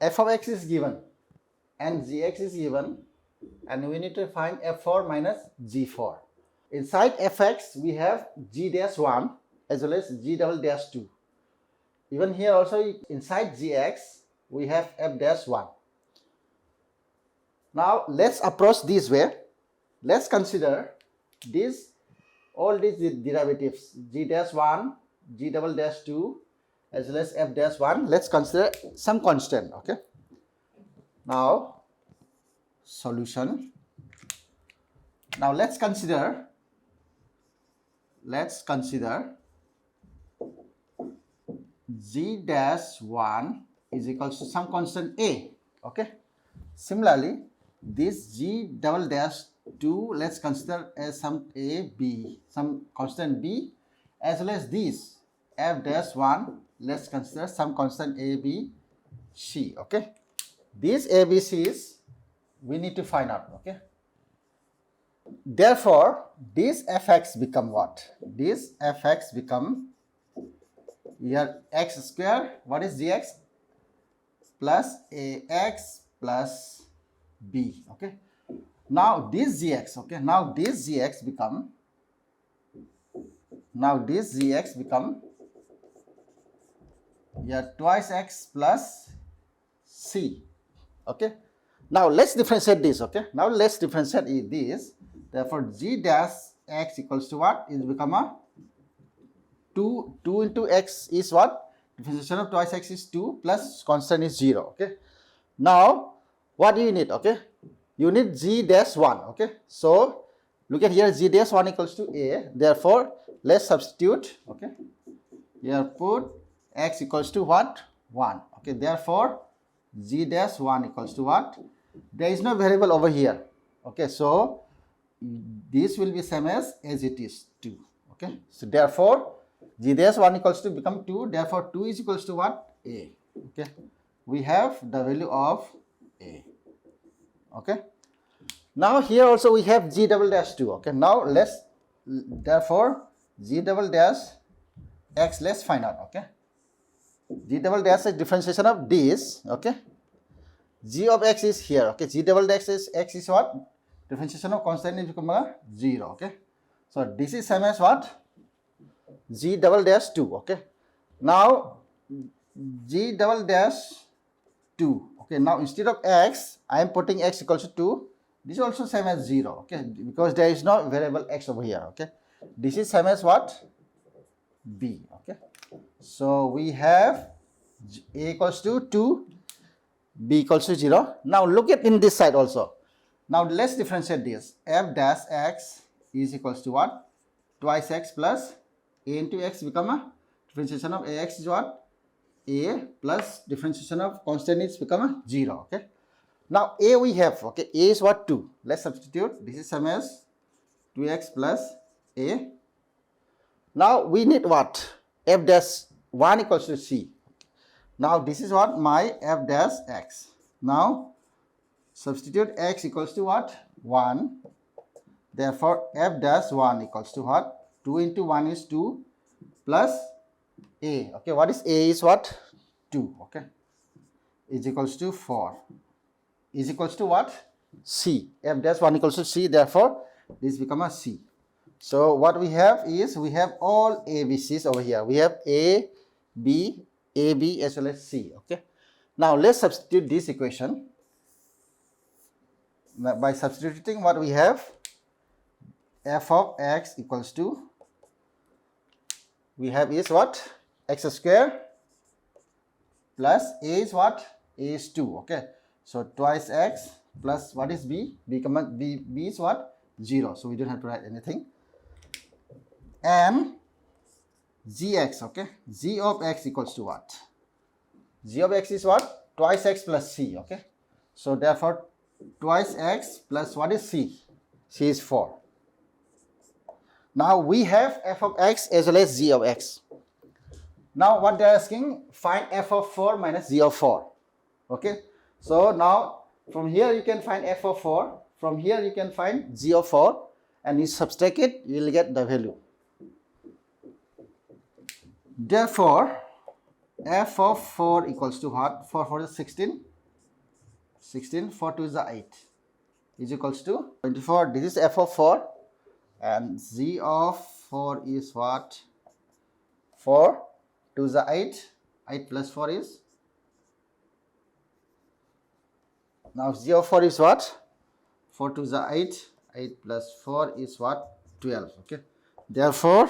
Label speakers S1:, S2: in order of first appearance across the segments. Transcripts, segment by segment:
S1: f of x is given and gx is given, and we need to find f4 minus g4. Inside fx we have g dash 1 as well as g double dash 2. Even here also inside gx we have f dash 1. Now let's approach this way. Let's consider all these derivatives, g dash 1, g double dash 2 as well as f dash 1. Let's consider some constant. Okay. Now solution. Now let's consider g dash 1 is equals to some constant a. Okay. Similarly, this g double dash 2 let's consider as some a b, some constant b, as well as this f dash 1 let's consider some constant a b c. Okay. These a b c's we need to find out. Okay. Therefore, this fx become what? This fx become here x square, what is gx? Plus ax plus b. Okay. Now this gx, okay, now this gx become here twice x plus c. Okay. Now let's differentiate this. Okay. Now let's differentiate this. Therefore, g dash x equals to what? Is become a 2 into x is what? Differentiation of twice x is 2 plus constant is 0. Okay. Now, what do you need? Okay. You need g dash 1. Okay. So, look at here, g dash 1 equals to a. Therefore, let's substitute. Okay. Here put x equals to what? 1. Okay. Therefore, g dash 1 equals to what? There is no variable over here. Okay. So, this will be same as it is 2. Okay. So, therefore, g dash 1 equals to become 2. Therefore, 2 is equals to what? A. Okay. We have the value of a. Okay. Now, here also we have g double dash 2. Okay. Now, therefore, g double dash x, let's find out. Okay. G double dash is differentiation of this. Okay. G of x is here. Okay. G double dash is x is what? Differentiation of constant is become 0. Okay. So, this is same as what? G double dash 2. Okay. Now, g double dash 2. Okay. Now, instead of x, I am putting x equals to 2. This is also same as 0. Okay. Because there is no variable x over here. Okay. This is same as what? B. Okay. So, we have a equals to 2, b equals to 0. Now, look at in this side also. Now, let's differentiate this. F dash x is equals to what? Twice x plus a into x become a differentiation of ax is what? A plus differentiation of constant is become a 0. Okay. Now, a we have. Okay. A is what? 2. Let's substitute. This is same as 2x plus a. Now, we need what? F dash 1 equals to c. Now, this is what? My f dash x. Now, substitute x equals to what? 1. Therefore, f dash 1 equals to what? 2 into 1 is 2 plus a. Okay, what is a is what? 2. Okay, is equals to 4. Is equals to what? C. F dash 1 equals to c. Therefore, this become a c. So, what we have is we have all ABCs over here. We have A, B, AB as well as C. Okay. Now, let's substitute this equation. By substituting what we have, f of x equals to, we have is what? X square plus a is what? A is 2. Okay. So, twice x plus what is b? B is what? 0. So, we don't have to write anything. And gx, okay? G of x equals to what? G of x is what? Twice x plus c. Okay. So, therefore, twice x plus what is c? C is 4. Now, we have f of x as well as g of x. Now, what they are asking, find f of 4 minus g of 4. Okay. So, now, from here you can find f of 4. From here you can find g of 4. And you subtract it, you will get the value. Therefore, f of 4 equals to what? 4 is 16. 16, 4 to the 8 is equals to 24. This is f of 4 and g of 4 is what? 4 to the 8. 8 plus 4 is, now g of 4 is what? 4 to the 8. 8 plus 4 is what? 12. Okay. Therefore,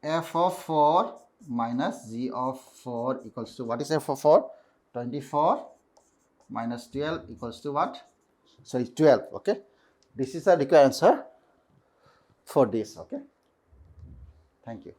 S1: f of 4 minus g of 4 equals to, what is f of 4? 24 minus 12 equals to what? So it's 12. Okay. This is the required answer for this. Okay. Thank you.